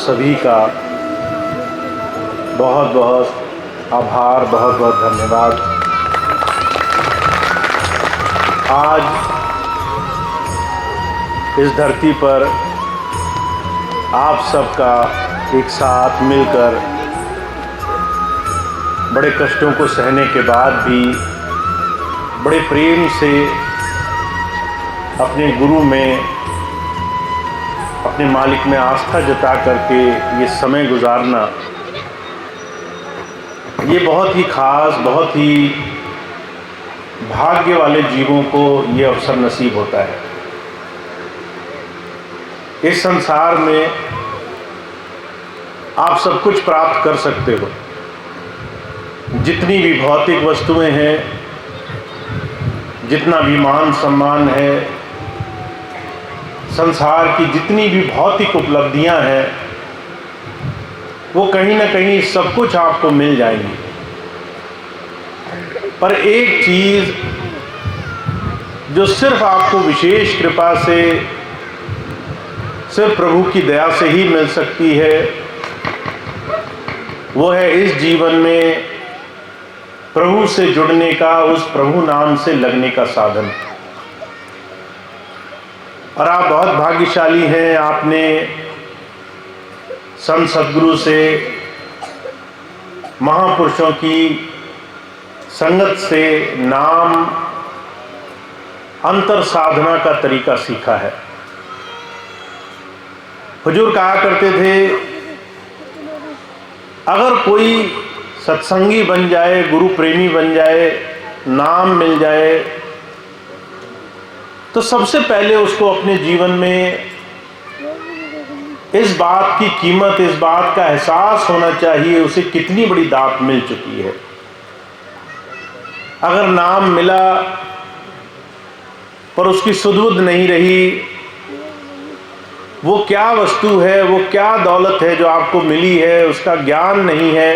सभी का बहुत बहुत आभार, बहुत बहुत धन्यवाद। आज इस धरती पर आप सबका एक साथ मिलकर बड़े कष्टों को सहने के बाद भी बड़े प्रेम से अपने गुरु में, अपने मालिक में आस्था जता करके ये समय गुजारना, ये बहुत ही खास, बहुत ही भाग्य वाले जीवों को ये अवसर नसीब होता है। इस संसार में आप सब कुछ प्राप्त कर सकते हो, जितनी भी भौतिक वस्तुएं हैं, जितना भी मान सम्मान है, संसार की जितनी भी भौतिक उपलब्धियां हैं, वो कहीं ना कहीं सब कुछ आपको मिल जाएंगी। पर एक चीज़ जो सिर्फ आपको विशेष कृपा से, सिर्फ प्रभु की दया से ही मिल सकती है, वो है इस जीवन में प्रभु से जुड़ने का, उस प्रभु नाम से लगने का साधन। और आप बहुत भाग्यशाली हैं, आपने संत सद्गुरु से, महापुरुषों की संगत से नाम अंतर साधना का तरीका सीखा है। हुजूर कहा करते थे, अगर कोई सत्संगी बन जाए, गुरु प्रेमी बन जाए, नाम मिल जाए, तो सबसे पहले उसको अपने जीवन में इस बात की कीमत, इस बात का एहसास होना चाहिए उसे कितनी बड़ी दात मिल चुकी है। अगर नाम मिला पर उसकी सुध-बुध नहीं रही, वो क्या वस्तु है, वो क्या दौलत है जो आपको मिली है, उसका ज्ञान नहीं है,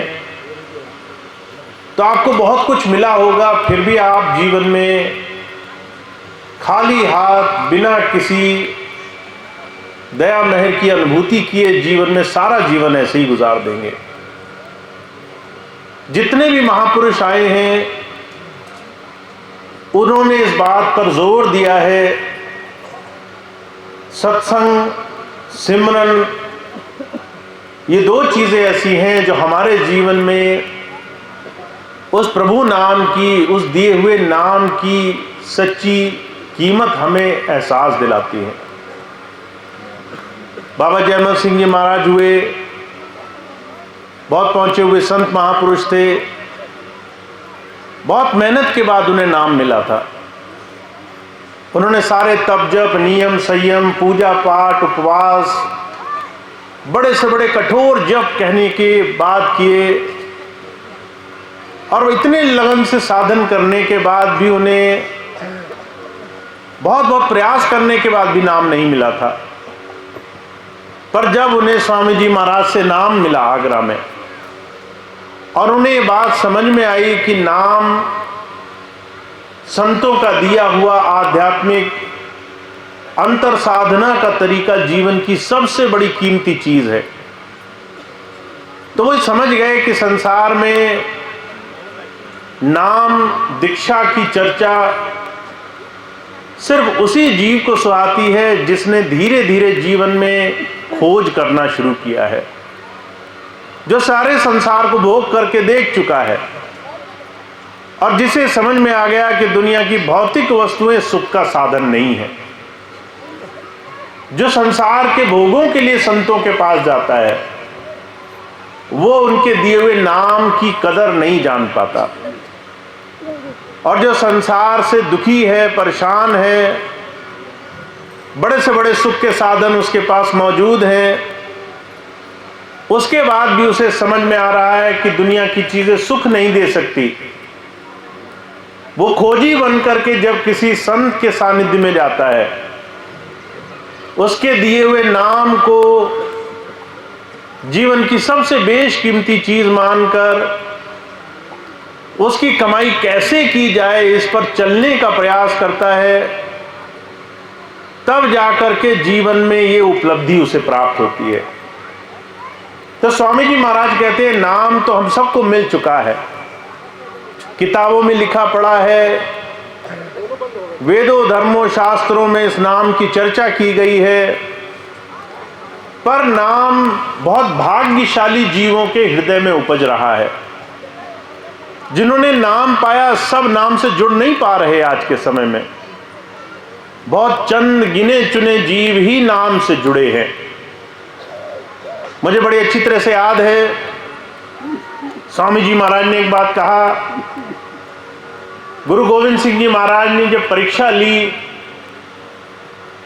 तो आपको बहुत कुछ मिला होगा, फिर भी आप जीवन में खाली हाथ, बिना किसी दया मेहर की अनुभूति किए जीवन में सारा जीवन ऐसे ही गुजार देंगे। जितने भी महापुरुष आए हैं, उन्होंने इस बात पर जोर दिया है, सत्संग, सिमरन, ये दो चीजें ऐसी हैं जो हमारे जीवन में उस प्रभु नाम की, उस दिए हुए नाम की सच्ची कीमत हमें एहसास दिलाती है। बाबा जयमल सिंह जी महाराज हुए, बहुत पहुंचे हुए संत महापुरुष थे, बहुत मेहनत के बाद उन्हें नाम मिला था। उन्होंने सारे तप जप, नियम संयम, पूजा पाठ, उपवास, बड़े से बड़े कठोर जप कहने के बाद किए, और इतने लगन से साधन करने के बाद भी उन्हें बहुत बहुत प्रयास करने के बाद भी नाम नहीं मिला था। पर जब उन्हें स्वामी जी महाराज से नाम मिला आगरा में, और उन्हें ये बात समझ में आई कि नाम संतों का दिया हुआ आध्यात्मिक अंतर साधना का तरीका जीवन की सबसे बड़ी कीमती चीज है, तो वो समझ गए कि संसार में नाम दीक्षा की चर्चा सिर्फ उसी जीव को सुहाती है जिसने धीरे धीरे जीवन में खोज करना शुरू किया है, जो सारे संसार को भोग करके देख चुका है, और जिसे समझ में आ गया कि दुनिया की भौतिक वस्तुएं सुख का साधन नहीं है। जो संसार के भोगों के लिए संतों के पास जाता है, वो उनके दिए हुए नाम की कदर नहीं जान पाता, और जो संसार से दुखी है, परेशान है, बड़े से बड़े सुख के साधन उसके पास मौजूद हैं, उसके बाद भी उसे समझ में आ रहा है कि दुनिया की चीजें सुख नहीं दे सकती, वो खोजी बन करके जब किसी संत के सानिध्य में जाता है, उसके दिए हुए नाम को जीवन की सबसे बेशकीमती चीज मानकर उसकी कमाई कैसे की जाए इस पर चलने का प्रयास करता है, तब जाकर के जीवन में ये उपलब्धि उसे प्राप्त होती है। तो स्वामी जी महाराज कहते हैं नाम तो हम सबको मिल चुका है, किताबों में लिखा पड़ा है, वेदों धर्मों शास्त्रों में इस नाम की चर्चा की गई है, पर नाम बहुत भाग्यशाली जीवों के हृदय में उपज रहा है। जिन्होंने नाम पाया सब नाम से जुड़ नहीं पा रहे। आज के समय में बहुत चंद गिने चुने जीव ही नाम से जुड़े हैं। मुझे बड़ी अच्छी तरह से याद है, स्वामी जी महाराज ने एक बात कहा, गुरु गोविंद सिंह जी महाराज ने जब परीक्षा ली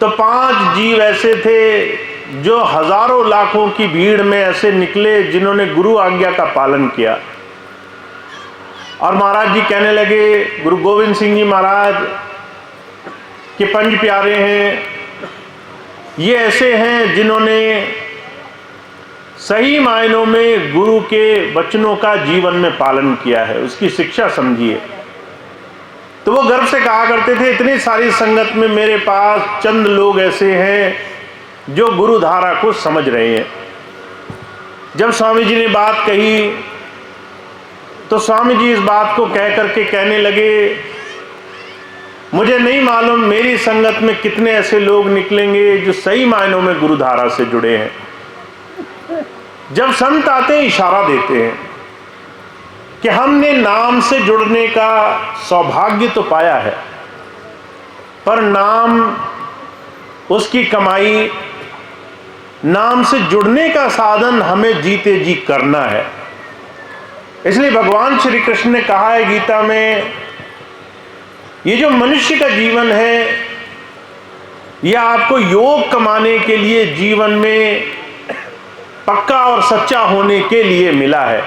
तो 5 जीव ऐसे थे जो हजारों लाखों की भीड़ में ऐसे निकले जिन्होंने गुरु आज्ञा का पालन किया। और महाराज जी कहने लगे, गुरु गोविंद सिंह जी महाराज के 5 प्यारे हैं, ये ऐसे हैं जिन्होंने सही मायनों में गुरु के वचनों का जीवन में पालन किया है, उसकी शिक्षा समझिए। तो वो गर्व से कहा करते थे, इतनी सारी संगत में मेरे पास चंद लोग ऐसे हैं जो गुरु धारा को समझ रहे हैं। जब स्वामी जी ने बात कही तो स्वामी जी इस बात को कह करके कहने लगे, मुझे नहीं मालूम मेरी संगत में कितने ऐसे लोग निकलेंगे जो सही मायनों में गुरु धारा से जुड़े हैं। जब संत आते हैं इशारा देते हैं कि हमने नाम से जुड़ने का सौभाग्य तो पाया है, पर नाम, उसकी कमाई, नाम से जुड़ने का साधन हमें जीते जी करना है। इसलिए भगवान श्री कृष्ण ने कहा है गीता में, ये जो मनुष्य का जीवन है यह आपको योग कमाने के लिए, जीवन में पक्का और सच्चा होने के लिए मिला है।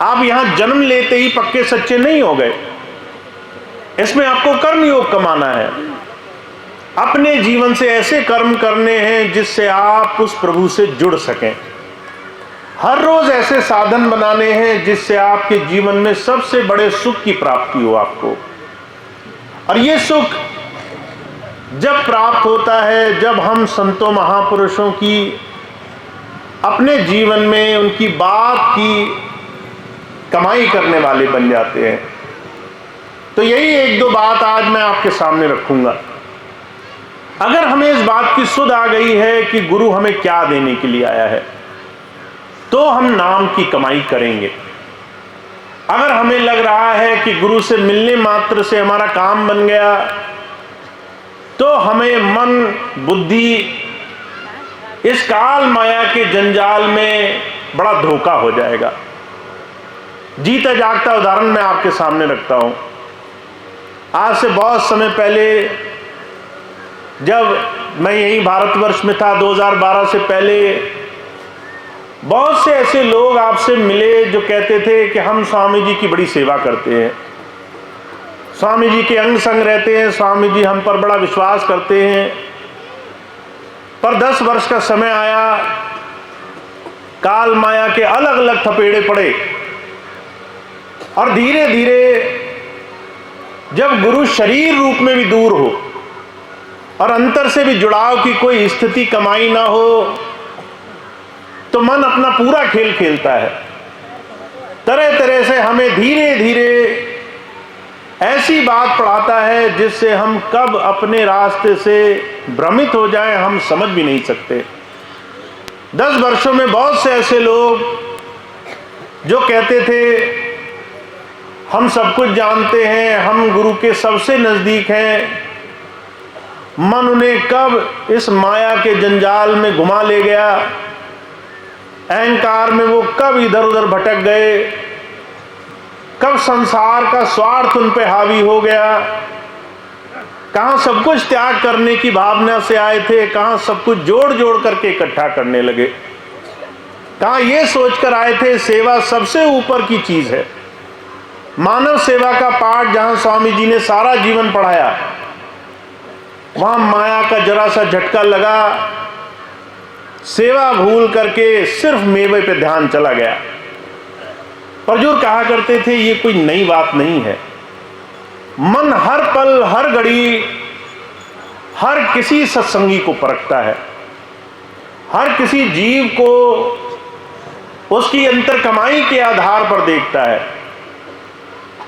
आप यहां जन्म लेते ही पक्के सच्चे नहीं हो गए, इसमें आपको कर्म योग कमाना है। अपने जीवन से ऐसे कर्म करने हैं जिससे आप उस प्रभु से जुड़ सकें। हर रोज ऐसे साधन बनाने हैं जिससे आपके जीवन में सबसे बड़े सुख की प्राप्ति हो आपको। और ये सुख जब प्राप्त होता है जब हम संतों महापुरुषों की अपने जीवन में उनकी बात की कमाई करने वाले बन जाते हैं। तो यही 1-2 बात आज मैं आपके सामने रखूंगा। अगर हमें इस बात की सुध आ गई है कि गुरु हमें क्या देने के लिए आया है, तो हम नाम की कमाई करेंगे। अगर हमें लग रहा है कि गुरु से मिलने मात्र से हमारा काम बन गया, तो हमें मन बुद्धि इस काल माया के जंजाल में बड़ा धोखा हो जाएगा। जीता जागता उदाहरण मैं आपके सामने रखता हूं। आज से बहुत समय पहले जब मैं यही भारतवर्ष में था, 2012 से पहले बहुत से ऐसे लोग आपसे मिले जो कहते थे कि हम स्वामी जी की बड़ी सेवा करते हैं, स्वामी जी के अंग संग रहते हैं, स्वामी जी हम पर बड़ा विश्वास करते हैं। पर 10 वर्ष का समय आया, काल माया के अलग अलग थपेड़े पड़े और धीरे धीरे जब गुरु शरीर रूप में भी दूर हो और अंतर से भी जुड़ाव की कोई स्थिति कमाई ना हो, तो मन अपना पूरा खेल खेलता है। तरह तरह से हमें धीरे धीरे ऐसी बात पढ़ाता है जिससे हम कब अपने रास्ते से भ्रमित हो जाएं हम समझ भी नहीं सकते। 10 वर्षों में बहुत से ऐसे लोग जो कहते थे हम सब कुछ जानते हैं, हम गुरु के सबसे नजदीक हैं, मन उन्हें कब इस माया के जंजाल में घुमा ले गया, अहंकार में वो कब इधर उधर भटक गए, कब संसार का स्वार्थ उन पे हावी हो गया, कहां सब कुछ त्याग करने की भावना से आए थे, कहां सब कुछ जोड़ जोड़ करके इकट्ठा करने लगे, कहां ये सोचकर आए थे सेवा सबसे ऊपर की चीज है। मानव सेवा का पाठ जहां स्वामी जी ने सारा जीवन पढ़ाया, वहां माया का जरा सा झटका लगा, सेवा भूल करके सिर्फ मेवे पे ध्यान चला गया। पर जो कहा करते थे ये कोई नई बात नहीं है। मन हर पल हर घड़ी हर किसी सत्संगी को परखता है, हर किसी जीव को उसकी अंतर कमाई के आधार पर देखता है।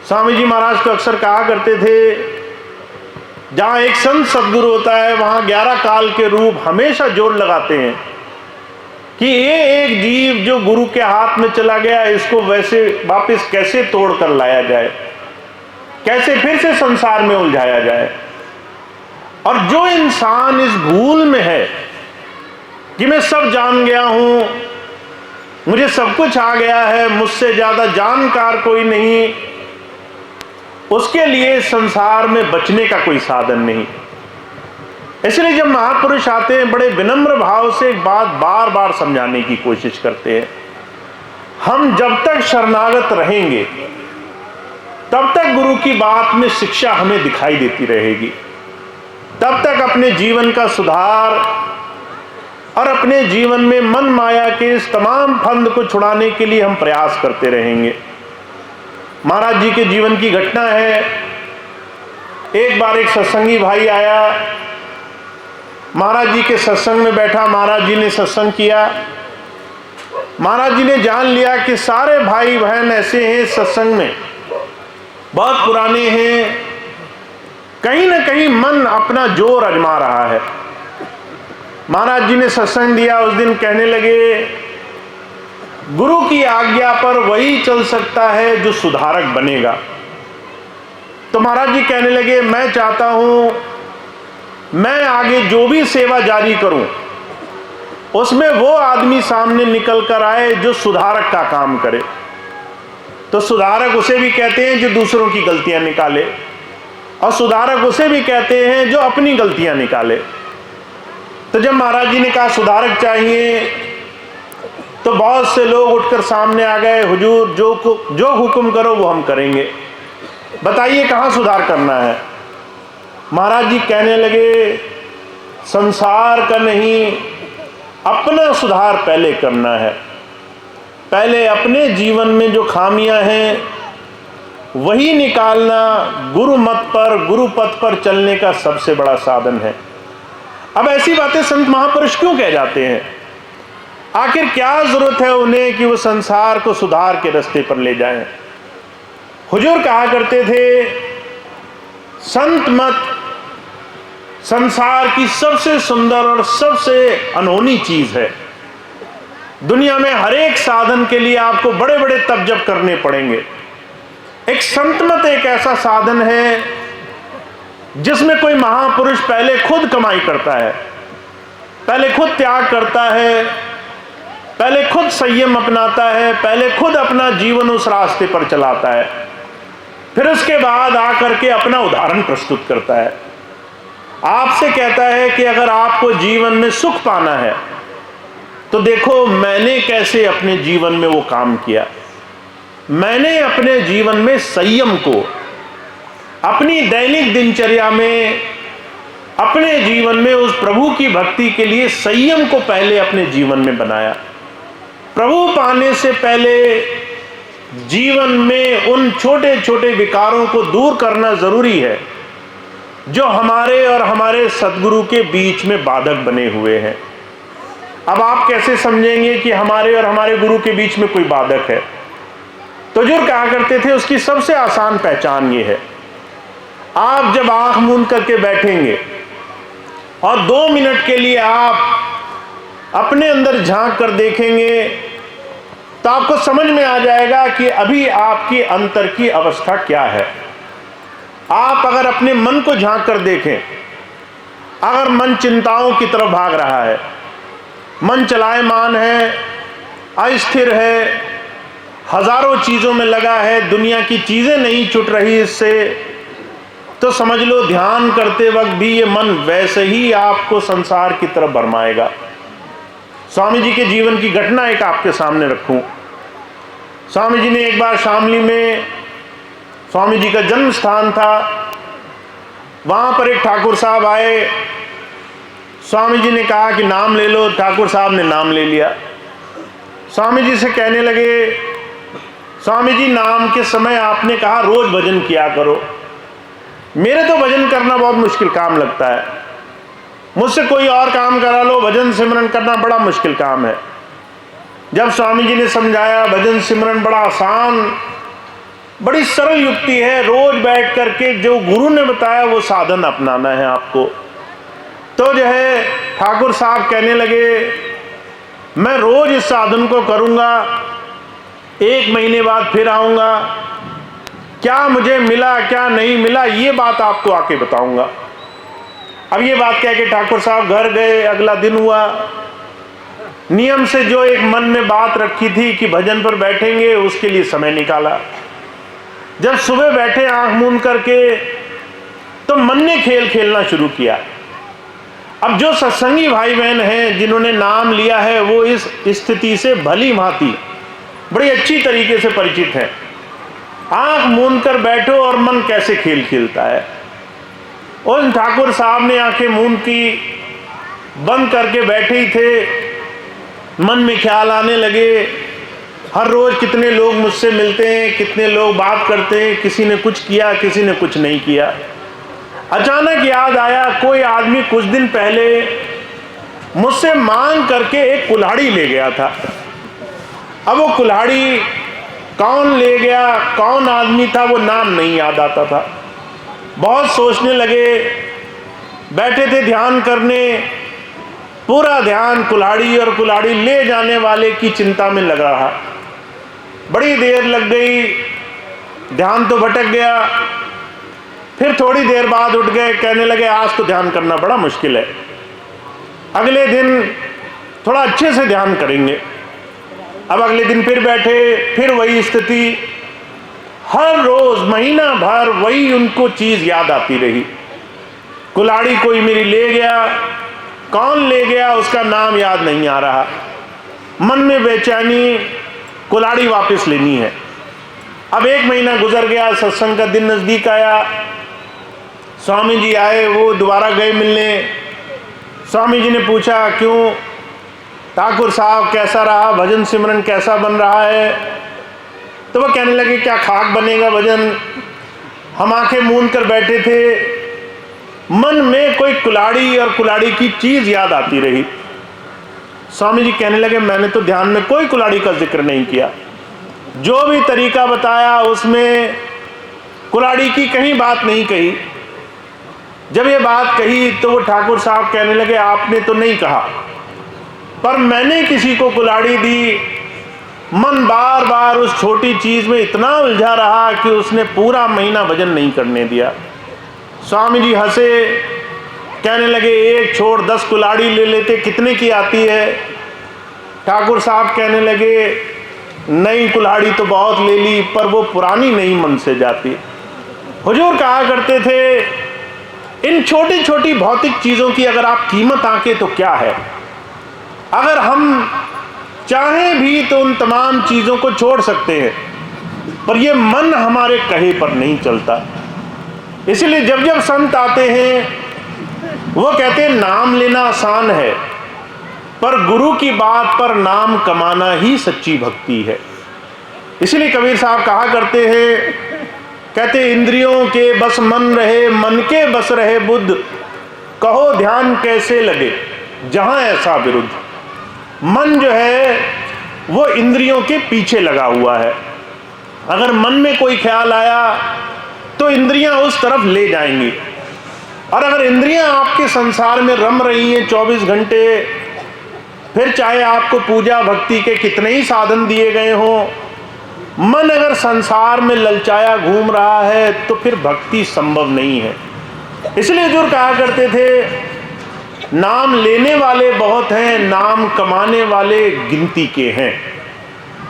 स्वामी जी महाराज तो अक्सर कहा करते थे, जहां एक संत सदगुरु होता है वहां 11 काल के रूप हमेशा जोर लगाते हैं कि ये एक जीव जो गुरु के हाथ में चला गया, इसको वैसे वापस कैसे तोड़ कर लाया जाए, कैसे फिर से संसार में उलझाया जाए। और जो इंसान इस भूल में है कि मैं सब जान गया हूं, मुझे सब कुछ आ गया है, मुझसे ज्यादा जानकार कोई नहीं, उसके लिए संसार में बचने का कोई साधन नहीं। इसलिए जब महापुरुष आते हैं, बड़े विनम्र भाव से एक बात बार बार समझाने की कोशिश करते हैं। हम जब तक शरणागत रहेंगे तब तक गुरु की बात में शिक्षा हमें दिखाई देती रहेगी, तब तक अपने जीवन का सुधार और अपने जीवन में मन माया के इस तमाम फंद को छुड़ाने के लिए हम प्रयास करते रहेंगे। महाराज जी के जीवन की घटना है। एक बार एक सत्संगी भाई आया, महाराज जी के सत्संग में बैठा, महाराज जी ने सत्संग किया। महाराज जी ने जान लिया कि सारे भाई बहन ऐसे हैं सत्संग में, बहुत पुराने हैं, कहीं ना कहीं मन अपना जोर आजमा रहा है। महाराज जी ने सत्संग दिया, उस दिन कहने लगे, गुरु की आज्ञा पर वही चल सकता है जो सुधारक बनेगा। तो महाराज जी कहने लगे, मैं चाहता हूं मैं आगे जो भी सेवा जारी करूं उसमें वो आदमी सामने निकल कर आए जो सुधारक का काम करे। तो सुधारक उसे भी कहते हैं जो दूसरों की गलतियां निकाले, और सुधारक उसे भी कहते हैं जो अपनी गलतियां निकाले। तो जब महाराज जी ने कहा सुधारक चाहिए, तो बहुत से लोग उठकर सामने आ गए, हुजूर जो हुक्म करो वो हम करेंगे, बताइए कहां सुधार करना है। महाराज जी कहने लगे, संसार का नहीं, अपना सुधार पहले करना है। पहले अपने जीवन में जो खामियां हैं वही निकालना गुरु मत पर, गुरु पथ पर चलने का सबसे बड़ा साधन है। अब ऐसी बातें संत महापुरुष क्यों कह जाते हैं? आखिर क्या जरूरत है उन्हें कि वो संसार को सुधार के रास्ते पर ले जाएं? हुजूर कहा करते थे, संत मत संसार की सबसे सुंदर और सबसे अनहोनी चीज है। दुनिया में हर एक साधन के लिए आपको बड़े बड़े तपजप करने पड़ेंगे। एक संत मत एक ऐसा साधन है जिसमें कोई महापुरुष पहले खुद कमाई करता है, पहले खुद त्याग करता है, पहले खुद संयम अपनाता है, पहले खुद अपना जीवन उस रास्ते पर चलाता है, फिर उसके बाद आकर के अपना उदाहरण प्रस्तुत करता है। आपसे कहता है कि अगर आपको जीवन में सुख पाना है तो देखो मैंने कैसे अपने जीवन में वो काम किया। मैंने अपने जीवन में संयम को अपनी दैनिक दिनचर्या में, अपने जीवन में उस प्रभु की भक्ति के लिए संयम को पहले अपने जीवन में बनाया। प्रभु पाने से पहले जीवन में उन छोटे छोटे विकारों को दूर करना जरूरी है जो हमारे और हमारे सद्गुरु के बीच में बाधक बने हुए हैं। अब आप कैसे समझेंगे कि हमारे और हमारे गुरु के बीच में कोई बाधक है? तो जो कहा करते थे उसकी सबसे आसान पहचान ये है, आप जब आंख मूंद करके बैठेंगे और 2 मिनट के लिए आप अपने अंदर झांक कर देखेंगे तो आपको समझ में आ जाएगा कि अभी आपकी अंतर की अवस्था क्या है। आप अगर अपने मन को झांक कर देखें, अगर मन चिंताओं की तरफ भाग रहा है, मन चलायमान है, अस्थिर है, हजारों चीजों में लगा है, दुनिया की चीजें नहीं छूट रही इससे, तो समझ लो ध्यान करते वक्त भी ये मन वैसे ही आपको संसार की तरफ भरमाएगा। स्वामी जी के जीवन की घटना एक आपके सामने रखूं। स्वामी जी ने एक बार शामली में, स्वामी जी का जन्म स्थान था, वहां पर एक ठाकुर साहब आए। स्वामी जी ने कहा कि नाम ले लो। ठाकुर साहब ने नाम ले लिया। स्वामी जी से कहने लगे, स्वामी जी नाम के समय आपने कहा रोज भजन किया करो। मेरे तो भजन करना बहुत मुश्किल काम लगता है, मुझसे कोई और काम करा लो, भजन सिमरन करना बड़ा मुश्किल काम है। जब स्वामी जी ने समझाया भजन सिमरन बड़ा आसान, बड़ी सरल युक्ति है, रोज बैठ करके जो गुरु ने बताया वो साधन अपनाना है आपको, तो जो है ठाकुर साहब कहने लगे मैं रोज इस साधन को करूंगा, 1 महीने बाद फिर आऊंगा, क्या मुझे मिला क्या नहीं मिला ये बात आपको आके बताऊंगा। अब ये बात कह के ठाकुर साहब घर गए। अगला दिन हुआ, नियम से जो एक मन में बात रखी थी कि भजन पर बैठेंगे, उसके लिए समय निकाला। जब सुबह बैठे आंख मूंद करके, तो मन ने खेल खेलना शुरू किया। अब जो सत्संगी भाई बहन हैं जिन्होंने नाम लिया है, वो इस स्थिति से भली भांति बड़ी अच्छी तरीके से परिचित हैं। आंख मूंद कर बैठो और मन कैसे खेल खेलता है। और ठाकुर साहब ने आंखें मूंद की, बंद करके बैठे ही थे, मन में ख्याल आने लगे, हर रोज कितने लोग मुझसे मिलते हैं, कितने लोग बात करते हैं, किसी ने कुछ किया, किसी ने कुछ नहीं किया। अचानक याद आया, कोई आदमी कुछ दिन पहले मुझसे मांग करके एक कुल्हाड़ी ले गया था। अब वो कुल्हाड़ी कौन ले गया, कौन आदमी था, वो नाम नहीं याद आता था। बहुत सोचने लगे, बैठे थे ध्यान करने, पूरा ध्यान कुल्हाड़ी और कुल्हाड़ी ले जाने वाले की चिंता में लग रहा। बड़ी देर लग गई, ध्यान तो भटक गया। फिर थोड़ी देर बाद उठ गए, कहने लगे आज तो ध्यान करना बड़ा मुश्किल है, अगले दिन थोड़ा अच्छे से ध्यान करेंगे। अब अगले दिन फिर बैठे, फिर वही स्थिति, हर रोज महीना भर वही उनको चीज याद आती रही। कुल्हाड़ी कोई मेरी ले गया, कौन ले गया उसका नाम याद नहीं आ रहा। मन में बेचैनी, कुल्हाड़ी वापस लेनी है। अब 1 महीना गुजर गया, सत्संग का दिन नजदीक आया, स्वामी जी आए, वो दोबारा गए मिलने। स्वामी जी ने पूछा क्यों ठाकुर साहब कैसा रहा, भजन सिमरन कैसा बन रहा है? तो वो कहने लगे क्या खाक बनेगा भजन, हम आंखें मूंद कर बैठे थे, मन में कोई कुल्हाड़ी और कुल्हाड़ी की चीज याद आती रही। स्वामी जी कहने लगे मैंने तो ध्यान में कोई कुल्हाड़ी का जिक्र नहीं किया, जो भी तरीका बताया उसमें कुल्हाड़ी की कहीं बात नहीं कही। जब ये बात कही तो वो ठाकुर साहब कहने लगे आपने तो नहीं कहा, पर मैंने किसी को कुल्हाड़ी दी। मन बार बार उस छोटी चीज में इतना उलझा रहा कि उसने पूरा महीना भजन नहीं करने दिया। स्वामी जी हंसे, कहने लगे 1 छोड़ 10 कुल्हाड़ी ले लेते, कितने की आती है? ठाकुर साहब कहने लगे नई कुल्हाड़ी तो बहुत ले ली, पर वो पुरानी नहीं मन से जाती। हुजूर कहा करते थे इन छोटी छोटी भौतिक चीजों की अगर आप कीमत आंके तो क्या है, अगर हम चाहें भी तो उन तमाम चीजों को छोड़ सकते हैं, पर ये मन हमारे कहे पर नहीं चलता। इसलिए जब जब संत आते हैं वो कहते हैं नाम लेना आसान है, पर गुरु की बात पर नाम कमाना ही सच्ची भक्ति है। इसलिए कबीर साहब कहा करते हैं, कहते इंद्रियों के बस मन रहे, मन के बस रहे बुद्ध, कहो ध्यान कैसे लगे जहां ऐसा विरुद्ध। मन जो है वो इंद्रियों के पीछे लगा हुआ है। अगर मन में कोई ख्याल आया तो इंद्रियां उस तरफ ले जाएंगी, और अगर इंद्रियां आपके संसार में रम रही हैं 24 घंटे, फिर चाहे आपको पूजा भक्ति के कितने ही साधन दिए गए हों, मन अगर संसार में ललचाया घूम रहा है तो फिर भक्ति संभव नहीं है। इसलिए हुजूर कहा करते थे नाम लेने वाले बहुत हैं, नाम कमाने वाले गिनती के हैं।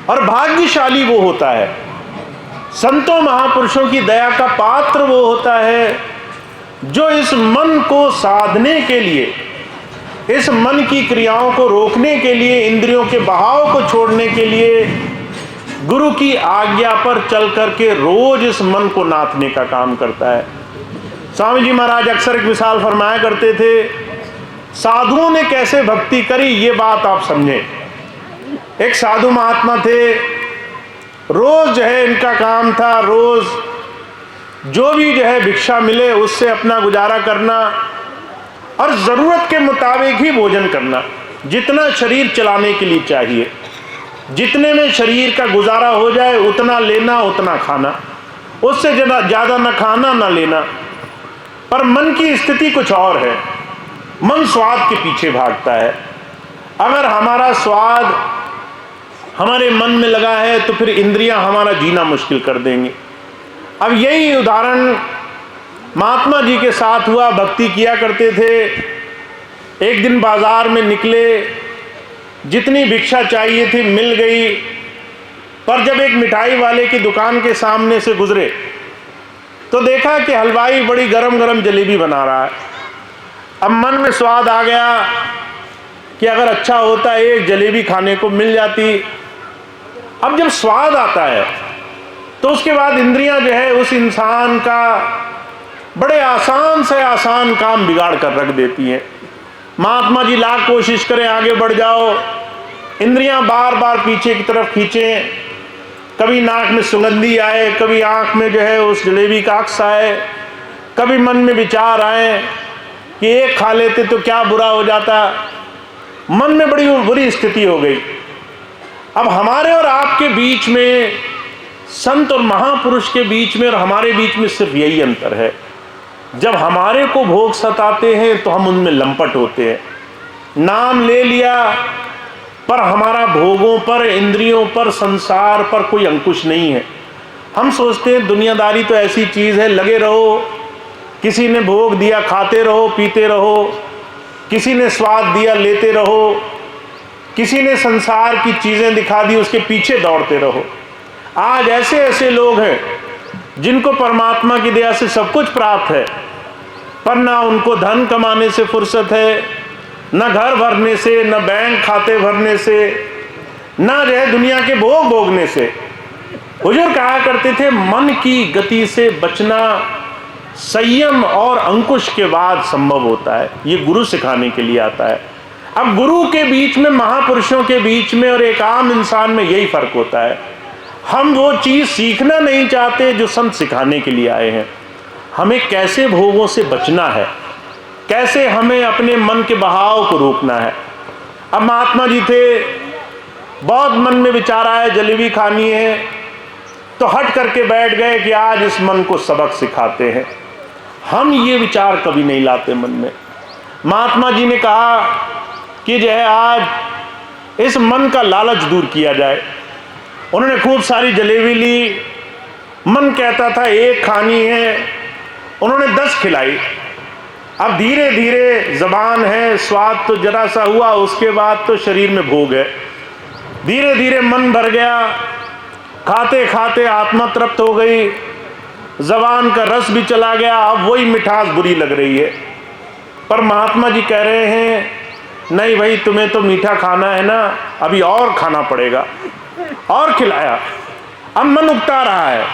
और भाग्यशाली वो होता है, संतों महापुरुषों की दया का पात्र वो होता है जो इस मन को साधने के लिए, इस मन की क्रियाओं को रोकने के लिए, इंद्रियों के बहाव को छोड़ने के लिए गुरु की आज्ञा पर चल करके रोज इस मन को नाथने का काम करता है। स्वामी जी महाराज अक्सर एक मिसाल फरमाया करते थे, साधुओं ने कैसे भक्ति करी ये बात आप समझें। एक साधु महात्मा थे, रोज जो है इनका काम था, रोज जो भी जो है भिक्षा मिले उससे अपना गुजारा करना और जरूरत के मुताबिक ही भोजन करना, जितना शरीर चलाने के लिए चाहिए। जितने में शरीर का गुजारा हो जाए उतना लेना, उतना खाना, उससे ज़्यादा न खाना न लेना। पर मन की स्थिति कुछ और है। मन स्वाद के पीछे भागता है। अगर हमारा स्वाद हमारे मन में लगा है तो फिर इंद्रियां हमारा जीना मुश्किल कर देंगी। अब यही उदाहरण महात्मा जी के साथ हुआ। भक्ति किया करते थे, एक दिन बाजार में निकले, जितनी भिक्षा चाहिए थी मिल गई, पर जब एक मिठाई वाले की दुकान के सामने से गुजरे तो देखा कि हलवाई बड़ी गरम गरम जलेबी बना रहा है। अब मन में स्वाद आ गया कि अगर अच्छा होता एक जलेबी खाने को मिल जाती। अब जब स्वाद आता है तो उसके बाद इंद्रियां जो है उस इंसान का बड़े आसान से आसान काम बिगाड़ कर रख देती हैं। महात्मा जी लाख कोशिश करें आगे बढ़ जाओ, इंद्रियां बार बार पीछे की तरफ खींचें। कभी नाक में सुगंधी आए, कभी आंख में जो है उस जलेबी का अक्स आए, कभी मन में विचार आए कि एक खा लेते तो क्या बुरा हो जाता। मन में बड़ी बुरी स्थिति हो गई। अब हमारे और आपके बीच में, संत और महापुरुष के बीच में और हमारे बीच में सिर्फ यही अंतर है, जब हमारे को भोग सताते हैं तो हम उनमें लंपट होते हैं। नाम ले लिया पर हमारा भोगों पर, इंद्रियों पर, संसार पर कोई अंकुश नहीं है। हम सोचते हैं दुनियादारी तो ऐसी चीज़ है, लगे रहो, किसी ने भोग दिया खाते रहो पीते रहो, किसी ने स्वाद दिया लेते रहो, किसी ने संसार की चीज़ें दिखा दी उसके पीछे दौड़ते रहो। आज ऐसे ऐसे लोग हैं जिनको परमात्मा की दया से सब कुछ प्राप्त है, पर ना उनको धन कमाने से फुर्सत है, न घर भरने से, न बैंक खाते भरने से, न जो है दुनिया के भोग भोगने से। हुजूर कहा करते थे मन की गति से बचना संयम और अंकुश के बाद संभव होता है। ये गुरु सिखाने के लिए आता है। अब गुरु के बीच में, महापुरुषों के बीच में और एक आम इंसान में यही फर्क होता है। हम वो चीज़ सीखना नहीं चाहते जो संत सिखाने के लिए आए हैं। हमें कैसे भोगों से बचना है, कैसे हमें अपने मन के बहाव को रोकना है। अब महात्मा जी थे, बहुत मन में विचार आया जलेबी खानी है, तो हट करके बैठ गए कि आज इस मन को सबक सिखाते हैं। हम ये विचार कभी नहीं लाते मन में। महात्मा जी ने कहा कि जो है आज इस मन का लालच दूर किया जाए। उन्होंने खूब सारी जलेबी ली, मन कहता था एक खानी है, उन्होंने 10 खिलाई। अब धीरे धीरे जबान है, स्वाद तो जरा सा हुआ, उसके बाद तो शरीर में भोग है। धीरे धीरे मन भर गया, खाते खाते आत्मा तृप्त हो गई, जबान का रस भी चला गया, अब वही मिठास बुरी लग रही है। पर महात्मा जी कह रहे हैं नहीं भाई, तुम्हें तो मीठा खाना है ना, अभी और खाना पड़ेगा। और खिलाया। अब मन उकता रहा है,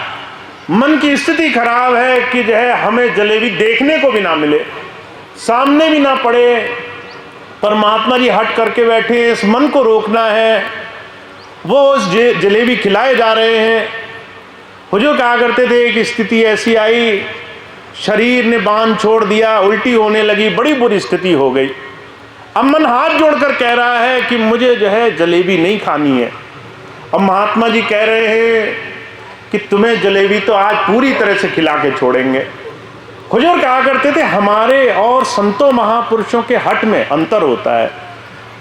मन की स्थिति खराब है कि जो है हमें जलेबी देखने को भी ना मिले, सामने भी ना पड़े। पर महात्मा जी हट करके बैठे, इस मन को रोकना है। वो उस जलेबी खिलाए जा रहे हैं। हुजूर कहा करते थे एक स्थिति ऐसी आई, शरीर ने बांध छोड़ दिया, उल्टी होने लगी, बड़ी बुरी स्थिति हो गई। अब मन हाथ जोड़कर कह रहा है कि मुझे जो है जलेबी नहीं खानी है। अब महात्मा जी कह रहे हैं कि तुम्हें जलेबी तो आज पूरी तरह से खिला के छोड़ेंगे। हुजूर कहा करते थे हमारे और संतों महापुरुषों के हट में अंतर होता है।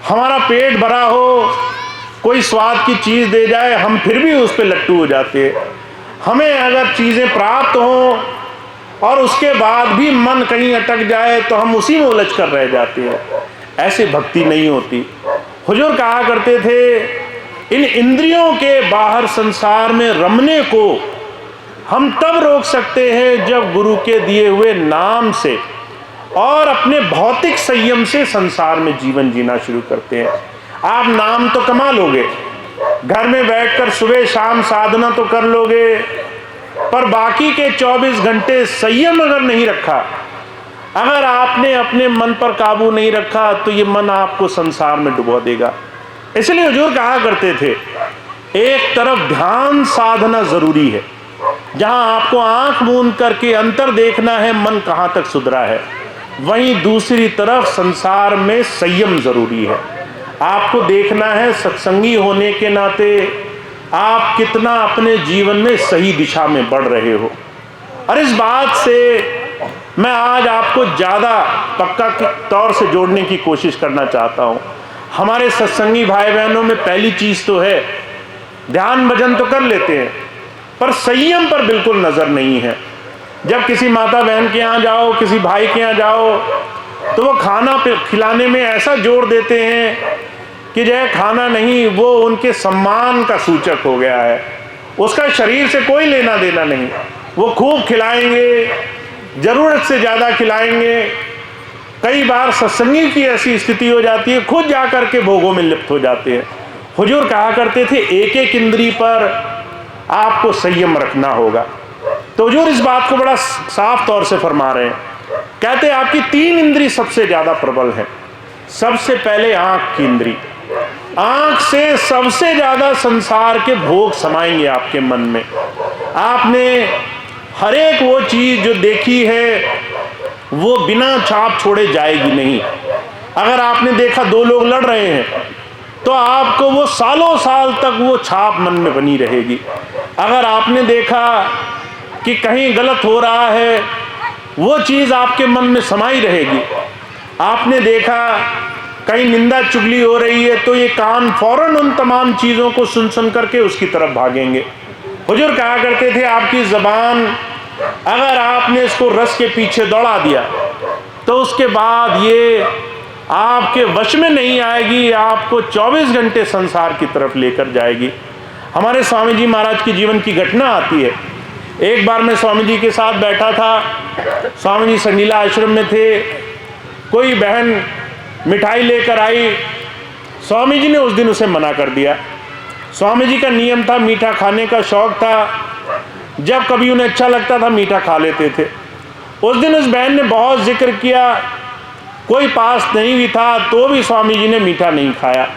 हमारा पेट भरा हो, कोई स्वाद की चीज़ दे जाए, हम फिर भी उस पर लट्टू हो जाते हैं। हमें अगर चीज़ें प्राप्त हों और उसके बाद भी मन कहीं अटक जाए तो हम उसी में उलझ कर रह जाते हैं। ऐसे भक्ति नहीं होती। हुजूर कहा करते थे इन इंद्रियों के बाहर संसार में रमने को हम तब रोक सकते हैं जब गुरु के दिए हुए नाम से और अपने भौतिक संयम से संसार में जीवन जीना शुरू करते हैं। आप नाम तो कमा लोगे, घर में बैठकर सुबह शाम साधना तो कर लोगे, पर बाकी के 24 घंटे संयम अगर नहीं रखा, अगर आपने अपने मन पर काबू नहीं रखा, तो ये मन आपको संसार में डुबो देगा। इसलिए हुजूर कहा करते थे एक तरफ ध्यान साधना जरूरी है, जहां आपको आंख मूंद करके अंतर देखना है मन कहां तक सुधरा है, वहीं दूसरी तरफ संसार में संयम जरूरी है। आपको देखना है सत्संगी होने के नाते आप कितना अपने जीवन में सही दिशा में बढ़ रहे हो। और इस बात से मैं आज आपको ज़्यादा पक्का तौर से जोड़ने की कोशिश करना चाहता हूँ। हमारे सत्संगी भाई बहनों में पहली चीज़ तो है, ध्यान भजन तो कर लेते हैं पर संयम पर बिल्कुल नज़र नहीं है। जब किसी माता बहन के यहाँ जाओ, किसी भाई के यहाँ जाओ, तो वो खाना खिलाने में ऐसा जोर देते हैं कि जो खाना नहीं वो उनके सम्मान का सूचक हो गया है, उसका शरीर से कोई लेना देना नहीं। वो खूब खिलाएंगे, ज़रूरत से ज़्यादा खिलाएंगे। कई बार सत्संगी की ऐसी स्थिति हो जाती है, खुद जा कर के भोगों में लिप्त हो जाते हैं। हुजूर कहा करते थे एक एक इंद्री पर आपको संयम रखना होगा। तो हुजूर इस बात को बड़ा साफ तौर से फरमा रहे हैं। कहते हैं आपकी 3 इंद्री सबसे ज़्यादा प्रबल है। सबसे पहले आँख की इंद्री, आँख से सबसे ज़्यादा संसार के भोग समाएंगे आपके मन में। आपने हर एक वो चीज़ जो देखी है वो बिना छाप छोड़े जाएगी नहीं। अगर आपने देखा 2 लोग लड़ रहे हैं तो आपको वो सालों साल तक वो छाप मन में बनी रहेगी। अगर आपने देखा कि कहीं गलत हो रहा है वो चीज़ आपके मन में समाई रहेगी। आपने देखा कहीं निंदा चुगली हो रही है तो ये कान फौरन उन तमाम चीज़ों को सुन सुन करके उसकी तरफ भागेंगे। हुजूर कहा करते थे आपकी ज़बान अगर आपने इसको रस के पीछे दौड़ा दिया तो उसके बाद ये आपके वश में नहीं आएगी, आपको 24 घंटे संसार की तरफ लेकर जाएगी। हमारे स्वामी जी महाराज की जीवन की घटना आती है। एक बार मैं स्वामी जी के साथ बैठा था, स्वामी जी संगीला आश्रम में थे। कोई बहन मिठाई लेकर आई, स्वामी जी ने उस दिन उसे मना कर दिया। स्वामी जी का नियम था, मीठा खाने का शौक था, जब कभी उन्हें अच्छा लगता था मीठा खा लेते थे। उस दिन उस बहन ने बहुत जिक्र किया, कोई पास नहीं भी था तो भी स्वामी जी ने मीठा नहीं खाया।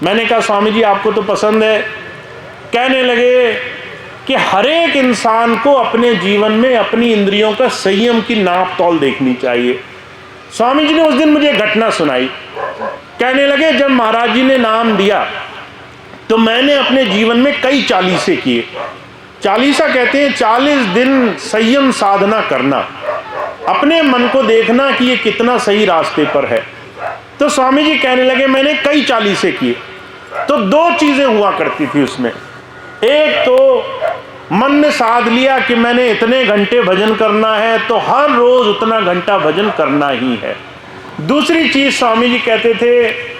मैंने कहा स्वामी जी आपको तो पसंद है। कहने लगे कि हर एक इंसान को अपने जीवन में अपनी इंद्रियों का संयम की नाप तौल देखनी चाहिए। स्वामी जी ने उस दिन मुझे घटना सुनाई। कहने लगे जब महाराज जी ने नाम दिया तो मैंने अपने जीवन में कई चालीसे किए। चालीसा कहते हैं 40 दिन संयम साधना करना, अपने मन को देखना कि ये कितना सही रास्ते पर है। तो स्वामी जी कहने लगे मैंने कई चालीसे किए। तो 2 चीज़ें हुआ करती थी उसमें। एक तो मन में साध लिया कि मैंने इतने घंटे भजन करना है तो हर रोज उतना घंटा भजन करना ही है। दूसरी चीज़ स्वामी जी कहते थे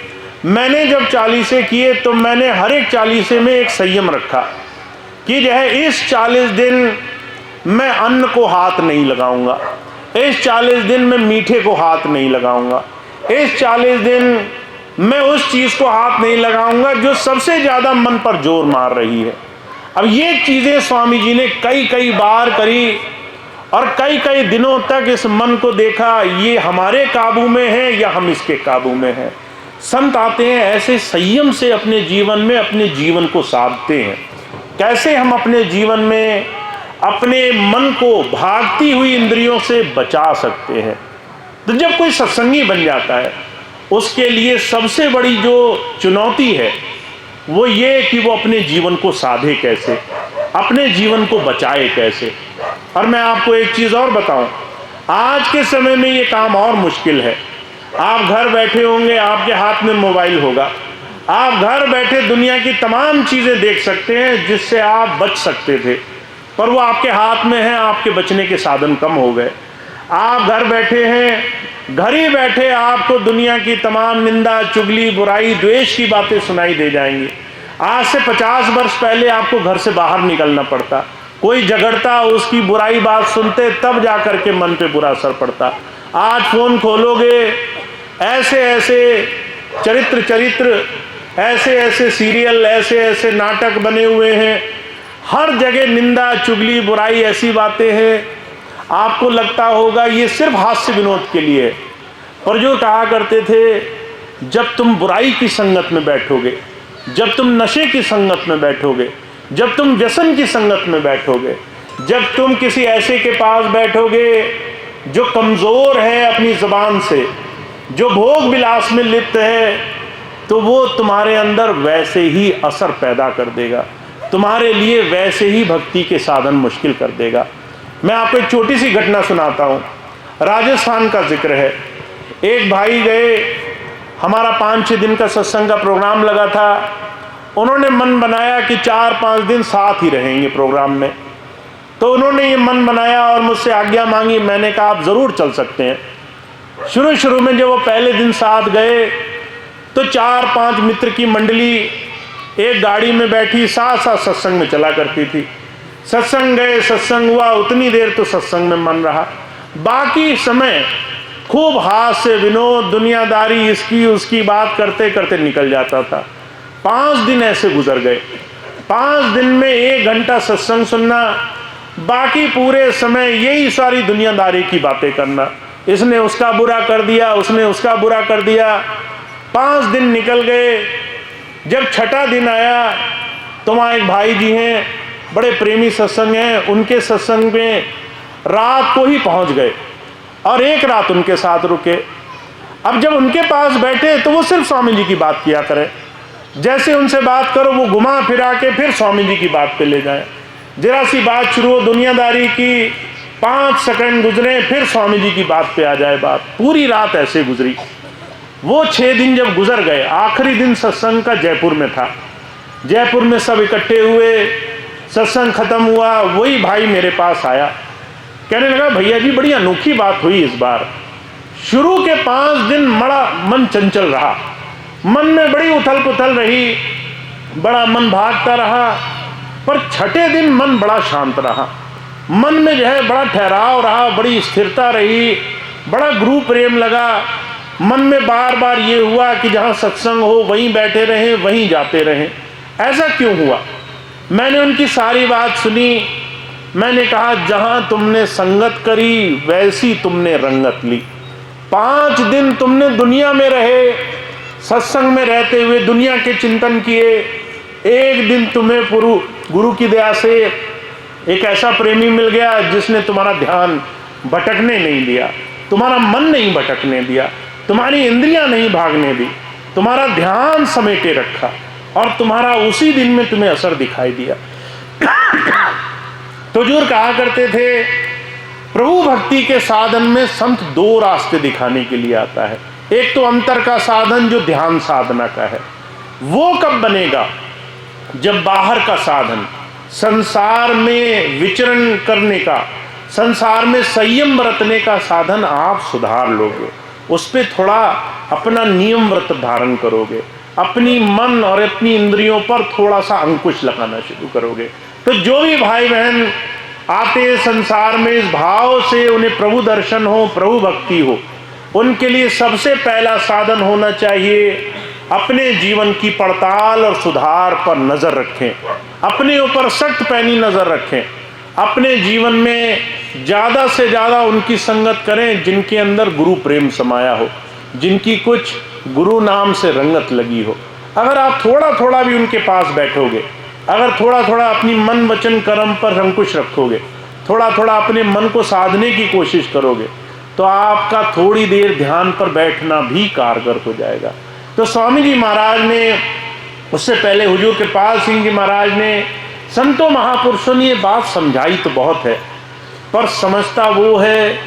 मैंने जब चालीसे किए तो मैंने हर एक चालीसे में एक संयम रखा कि जो है इस 40 दिन मैं अन्न को हाथ नहीं लगाऊंगा, इस 40 दिन मैं मीठे को हाथ नहीं लगाऊंगा, इस 40 दिन मैं उस चीज़ को हाथ नहीं लगाऊंगा जो सबसे ज़्यादा मन पर जोर मार रही है। अब ये चीज़ें स्वामी जी ने कई बार करी और कई दिनों तक इस मन को देखा ये हमारे काबू में है या हम इसके काबू में हैं। संत आते हैं ऐसे संयम से अपने जीवन में अपने जीवन को साधते हैं। कैसे हम अपने जीवन में अपने मन को भागती हुई इंद्रियों से बचा सकते हैं। तो जब कोई सत्संगी बन जाता है उसके लिए सबसे बड़ी जो चुनौती है वो ये कि वो अपने जीवन को साधे कैसे, अपने जीवन को बचाए कैसे। और मैं आपको एक चीज़ और बताऊं, आज के समय में ये काम और मुश्किल है। आप घर बैठे होंगे, आपके हाथ में मोबाइल होगा, आप घर बैठे दुनिया की तमाम चीज़ें देख सकते हैं जिससे आप बच सकते थे, पर वो आपके हाथ में है, आपके बचने के साधन कम हो गए। आप घर बैठे हैं, घर ही बैठे आपको दुनिया की तमाम निंदा चुगली बुराई द्वेष की बातें सुनाई दे जाएंगी। आज से 50 वर्ष पहले आपको घर से बाहर निकलना पड़ता, कोई झगड़ता उसकी बुराई बात सुनते तब जा कर के मन पे बुरा असर पड़ता। आज फ़ोन खोलोगे ऐसे ऐसे चरित्र ऐसे ऐसे सीरियल ऐसे ऐसे नाटक बने हुए हैं, हर जगह निंदा चुगली बुराई ऐसी बातें हैं, आपको लगता होगा ये सिर्फ हास्य विनोद के लिए है। और जो कहा करते थे जब तुम बुराई की संगत में बैठोगे, जब तुम नशे की संगत में बैठोगे, जब तुम व्यसन की संगत में बैठोगे, जब तुम किसी ऐसे के पास बैठोगे जो कमज़ोर है अपनी ज़बान से, जो भोग विलास में लिप्त है, तो वो तुम्हारे अंदर वैसे ही असर पैदा कर देगा, तुम्हारे लिए वैसे ही भक्ति के साधन मुश्किल कर देगा। मैं आपको एक छोटी सी घटना सुनाता हूँ। राजस्थान का जिक्र है। एक भाई गए, हमारा 5-6 दिन का सत्संग का प्रोग्राम लगा था। उन्होंने मन बनाया कि 4-5 दिन साथ ही रहेंगे प्रोग्राम में। तो उन्होंने ये मन बनाया और मुझसे आज्ञा मांगी। मैंने कहा आप ज़रूर चल सकते हैं। शुरू में जब वो पहले दिन साथ गए तो 4-5 मित्र की मंडली एक गाड़ी में बैठी साथ साथ सत्संग में चला करती थी। सत्संग गए, सत्संग हुआ, उतनी देर तो सत्संग में मन रहा, बाकी समय खूब हास्य विनोद दुनियादारी इसकी उसकी बात करते करते निकल जाता था। 5 दिन ऐसे गुजर गए। 5 दिन में 1 घंटा सत्संग सुनना, बाकी पूरे समय यही सारी दुनियादारी की बातें करना। इसने उसका बुरा कर दिया, उसने उसका बुरा कर दिया। 5 दिन निकल गए। जब 6ठा दिन आया तो वहाँ एक भाई जी हैं, बड़े प्रेमी सत्संग हैं, उनके सत्संग में रात को ही पहुँच गए और एक रात उनके साथ रुके। अब जब उनके पास बैठे तो वो सिर्फ स्वामी जी की बात किया करें। जैसे उनसे बात करो वो घुमा फिरा के फिर स्वामी जी की बात पे ले जाए। जरा सी बात शुरू हो दुनियादारी की, 5 सेकंड गुजरे फिर स्वामी जी की बात पे आ जाए बात। पूरी रात ऐसे गुजरी। वो 6 दिन जब गुजर गए, आखिरी दिन सत्संग का जयपुर में था। जयपुर में सब इकट्ठे हुए, सत्संग खत्म हुआ। वही भाई मेरे पास आया, कहने लगा भैया जी बड़ी अनोखी बात हुई इस बार। शुरू के 5 दिन बड़ा मन चंचल रहा, मन में बड़ी उथल पुथल रही, बड़ा मन भागता रहा। पर 6ठे दिन मन बड़ा शांत रहा, मन में जो है बड़ा ठहराव रहा, बड़ी स्थिरता रही, बड़ा गुरु प्रेम लगा। मन में बार बार ये हुआ कि जहाँ सत्संग हो वहीं बैठे रहें, वहीं जाते रहें। ऐसा क्यों हुआ? मैंने उनकी सारी बात सुनी। मैंने कहा जहाँ तुमने संगत करी वैसी तुमने रंगत ली। 5 दिन तुमने दुनिया में रहे, सत्संग में रहते हुए दुनिया के चिंतन किए। एक दिन तुम्हें गुरु की दया से एक ऐसा प्रेमी मिल गया जिसने तुम्हारा ध्यान भटकने नहीं दिया, तुम्हारा मन नहीं भटकने दिया, तुम्हारी इंद्रियां नहीं भागने दी, तुम्हारा ध्यान समेटे रखा और तुम्हारा उसी दिन में तुम्हें असर दिखाई दिया। तो हुजूर कहा करते थे प्रभु भक्ति के साधन में संत 2 रास्ते दिखाने के लिए आता है। एक तो अंतर का साधन जो ध्यान साधना का है, वो कब बनेगा? जब बाहर का साधन, संसार में विचरण करने का, संसार में संयम बरतने का साधन आप सुधार लोगे, उस पर थोड़ा अपना नियम व्रत धारण करोगे, अपनी मन और अपनी इंद्रियों पर थोड़ा सा अंकुश लगाना शुरू करोगे। तो जो भी भाई बहन आते संसार में इस भाव से उन्हें प्रभु दर्शन हो, प्रभु भक्ति हो, उनके लिए सबसे पहला साधन होना चाहिए अपने जीवन की पड़ताल और सुधार पर नजर रखें, अपने ऊपर सख्त पैनी नजर रखें, अपने जीवन में ज्यादा से ज्यादा उनकी संगत करें जिनके अंदर गुरु प्रेम समाया हो, जिनकी कुछ गुरु नाम से रंगत लगी हो। अगर आप थोड़ा थोड़ा भी उनके पास बैठोगे, अगर थोड़ा थोड़ा अपनी मन वचन कर्म पर अंकुश रखोगे, थोड़ा थोड़ा अपने मन को साधने की कोशिश करोगे, तो आपका थोड़ी देर ध्यान पर बैठना भी कारगर हो जाएगा। तो स्वामी जी महाराज ने, उससे पहले हुजूर कृपाल सिंह जी महाराज ने, संतों महापुरुषों ने ये बात समझाई तो बहुत है, पर समझता वो है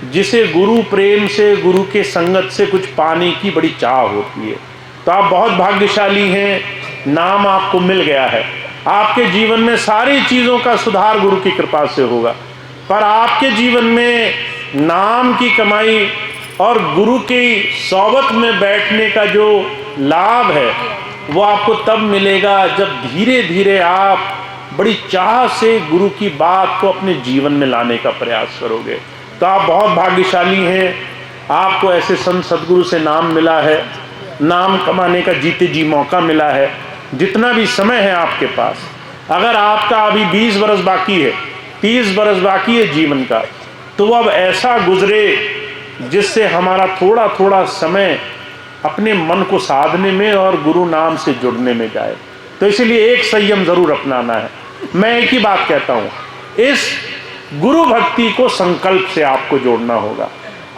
जिसे गुरु प्रेम से, गुरु के संगत से कुछ पाने की बड़ी चाह होती है। तो आप बहुत भाग्यशाली हैं, नाम आपको मिल गया है, आपके जीवन में सारी चीज़ों का सुधार गुरु की कृपा से होगा। पर आपके जीवन में नाम की कमाई और गुरु की सोबत में बैठने का जो लाभ है वो आपको तब मिलेगा जब धीरे धीरे आप बड़ी चाह से गुरु की बात को अपने जीवन में लाने का प्रयास करोगे। तो आप बहुत भाग्यशाली हैं, आपको ऐसे संत सदगुरु से नाम मिला है, नाम कमाने का जीते जी मौका मिला है। जितना भी समय है आपके पास, अगर आपका अभी 20 बरस बाकी है, 30 बरस बाकी है जीवन का, तो अब ऐसा गुजरे जिससे हमारा थोड़ा थोड़ा समय अपने मन को साधने में और गुरु नाम से जुड़ने में जाए। तो इसलिए एक संयम जरूर अपनाना है। मैं एक ही बात कहता हूँ, इस गुरु भक्ति को संकल्प से आपको जोड़ना होगा।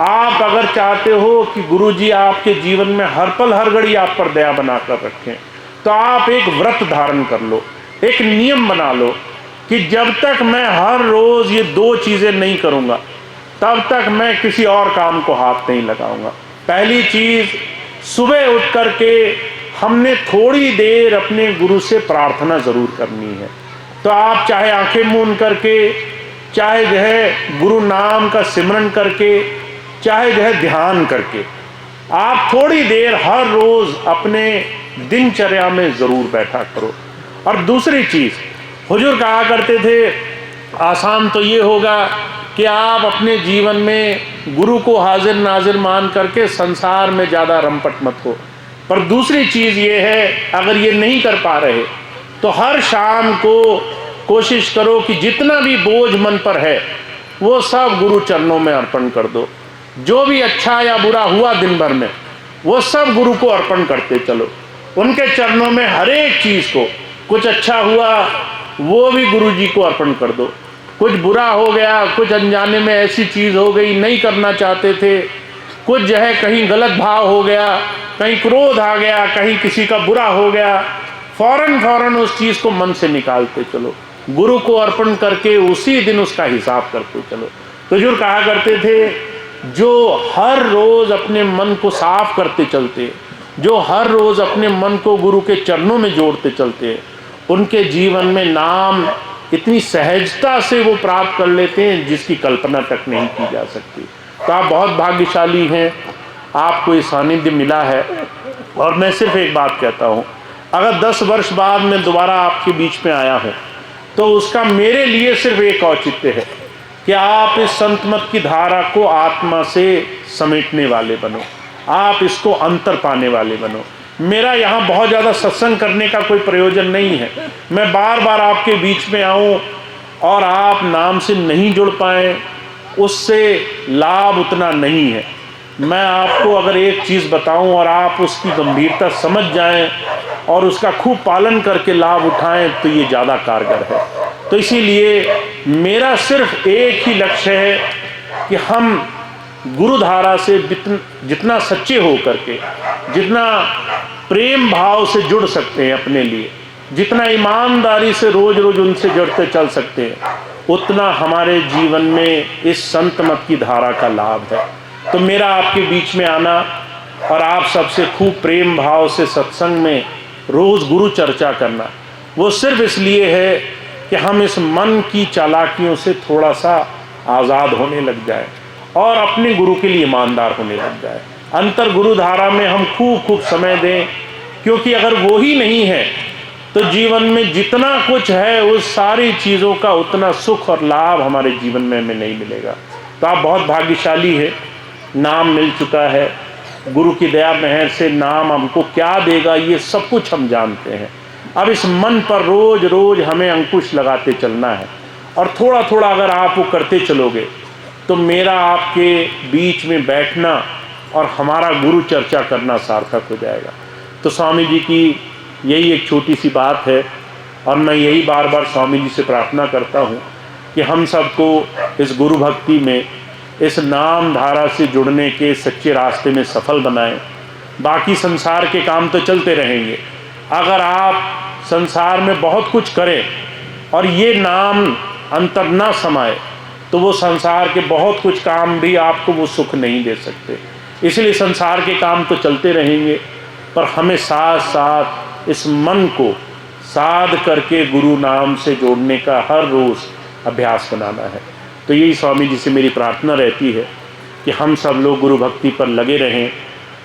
आप अगर चाहते हो कि गुरुजी आपके जीवन में हर पल हर घड़ी आप पर दया बनाकर रखें, तो आप एक व्रत धारण कर लो, एक नियम बना लो कि जब तक मैं हर रोज ये 2 चीजें नहीं करूंगा, तब तक मैं किसी और काम को हाथ नहीं लगाऊंगा। पहली चीज, सुबह उठ करके हमने थोड़ी देर अपने गुरु से प्रार्थना जरूर करनी है। तो आप चाहे आंखें मूंद करके, चाहे जो है गुरु नाम का सिमरन करके, चाहे जो है ध्यान करके, आप थोड़ी देर हर रोज अपने दिनचर्या में जरूर बैठा करो। और दूसरी चीज, हुजूर कहा करते थे, आसान तो ये होगा कि आप अपने जीवन में गुरु को हाजिर नाजिर मान करके संसार में ज़्यादा रमपट मत हो। पर दूसरी चीज़ ये है, अगर ये नहीं कर पा रहे तो हर शाम को कोशिश करो कि जितना भी बोझ मन पर है वो सब गुरु चरणों में अर्पण कर दो। जो भी अच्छा या बुरा हुआ दिन भर में, वो सब गुरु को अर्पण करते चलो। उनके चरणों में हर एक चीज़ को, कुछ अच्छा हुआ वो भी गुरु जी को अर्पण कर दो, कुछ बुरा हो गया, कुछ अनजाने में ऐसी चीज़ हो गई नहीं करना चाहते थे, कुछ जो है कहीं गलत भाव हो गया, कहीं क्रोध आ गया, कहीं किसी का बुरा हो गया, फौरन उस चीज़ को मन से निकालते चलो, गुरु को अर्पण करके उसी दिन उसका हिसाब करते चलो। तो हुजूर कहा करते थे, जो हर रोज़ अपने मन को साफ करते चलते, जो हर रोज़ अपने मन को गुरु के चरणों में जोड़ते चलते, उनके जीवन में नाम इतनी सहजता से वो प्राप्त कर लेते हैं जिसकी कल्पना तक नहीं की जा सकती। तो आप बहुत भाग्यशाली हैं, आपको ये सानिध्य मिला है। और मैं सिर्फ एक बात कहता हूँ, अगर 10 वर्ष बाद मैं दोबारा आपके बीच में आया हूँ तो उसका मेरे लिए सिर्फ एक औचित्य है कि आप इस संत मत की धारा को आत्मा से समेटने वाले बनो, आप इसको अंतर पाने वाले बनो। मेरा यहाँ बहुत ज़्यादा सत्संग करने का कोई प्रयोजन नहीं है, मैं बार बार आपके बीच में आऊँ और आप नाम से नहीं जुड़ पाएँ, उससे लाभ उतना नहीं है। मैं आपको अगर एक चीज़ बताऊं और आप उसकी गंभीरता समझ जाएं और उसका खूब पालन करके लाभ उठाएं तो ये ज़्यादा कारगर है। तो इसीलिए मेरा सिर्फ एक ही लक्ष्य है कि हम गुरुधारा से जितना सच्चे हो करके, जितना प्रेम भाव से जुड़ सकते हैं अपने लिए, जितना ईमानदारी से रोज रोज उनसे जुड़ते चल सकते हैं, उतना हमारे जीवन में इस संत मत की धारा का लाभ है। तो मेरा आपके बीच में आना और आप सबसे खूब प्रेम भाव से सत्संग में रोज गुरु चर्चा करना, वो सिर्फ इसलिए है कि हम इस मन की चालाकियों से थोड़ा सा आज़ाद होने लग जाए और अपने गुरु के लिए ईमानदार होने लग जाए। अंतर गुरु धारा में हम खूब समय दें, क्योंकि अगर वो ही नहीं है तो जीवन में जितना कुछ है उस सारी चीज़ों का उतना सुख और लाभ हमारे जीवन में हमें नहीं मिलेगा। तो आप बहुत भाग्यशाली है, नाम मिल चुका है, गुरु की दया मेहर से नाम हमको क्या देगा ये सब कुछ हम जानते हैं। अब इस मन पर रोज रोज हमें अंकुश लगाते चलना है और थोड़ा थोड़ा अगर आप वो करते चलोगे तो मेरा आपके बीच में बैठना और हमारा गुरु चर्चा करना सार्थक हो जाएगा। तो स्वामी जी की यही एक छोटी सी बात है और मैं यही बार बार स्वामी जी से प्रार्थना करता हूँ कि हम सबको इस गुरु भक्ति में, इस नाम धारा से जुड़ने के सच्चे रास्ते में सफल बनाएं। बाकी संसार के काम तो चलते रहेंगे, अगर आप संसार में बहुत कुछ करें और ये नाम अंतर ना समाए तो वो संसार के बहुत कुछ काम भी आपको वो सुख नहीं दे सकते। इसलिए संसार के काम तो चलते रहेंगे, पर हमें साथ साथ इस मन को साध करके गुरु नाम से जोड़ने का हर रोज़ अभ्यास बनाना है। तो यही स्वामी जी से मेरी प्रार्थना रहती है कि हम सब लोग गुरु भक्ति पर लगे रहें,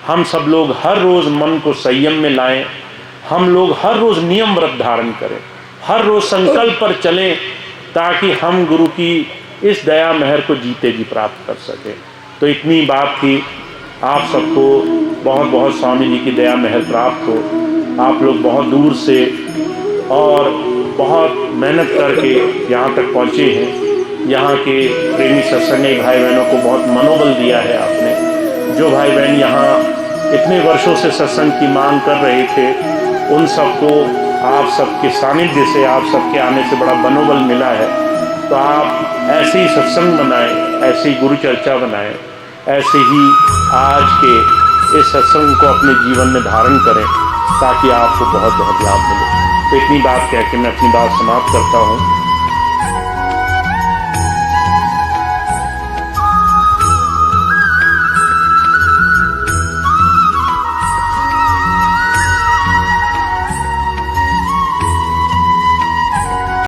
हम सब लोग हर रोज़ मन को संयम में लाएं, हम लोग हर रोज़ नियम व्रत धारण करें, हर रोज़ संकल्प पर चलें, ताकि हम गुरु की इस दया मेहर को जीते जी प्राप्त कर सकें। तो इतनी बात थी। आप सबको बहुत बहुत स्वामी जी की दया मेहर प्राप्त हो। आप लोग बहुत दूर से और बहुत मेहनत करके यहाँ तक पहुँचे हैं। यहाँ के प्रेमी सत्संगी भाई बहनों को बहुत मनोबल दिया है आपने। जो भाई बहन यहाँ इतने वर्षों से सत्संग की मांग कर रहे थे, उन सबको आप सबके सानिध्य से, आप सबके आने से बड़ा मनोबल मिला है। तो आप ऐसे ही सत्संग बनाएं, ऐसे ही गुरु चर्चा बनाएं, ऐसे ही आज के इस सत्संग को अपने जीवन में धारण करें ताकि आपको बहुत बहुत लाभ मिले। तो इतनी बात कह के मैं अपनी बात समाप्त करता हूँ।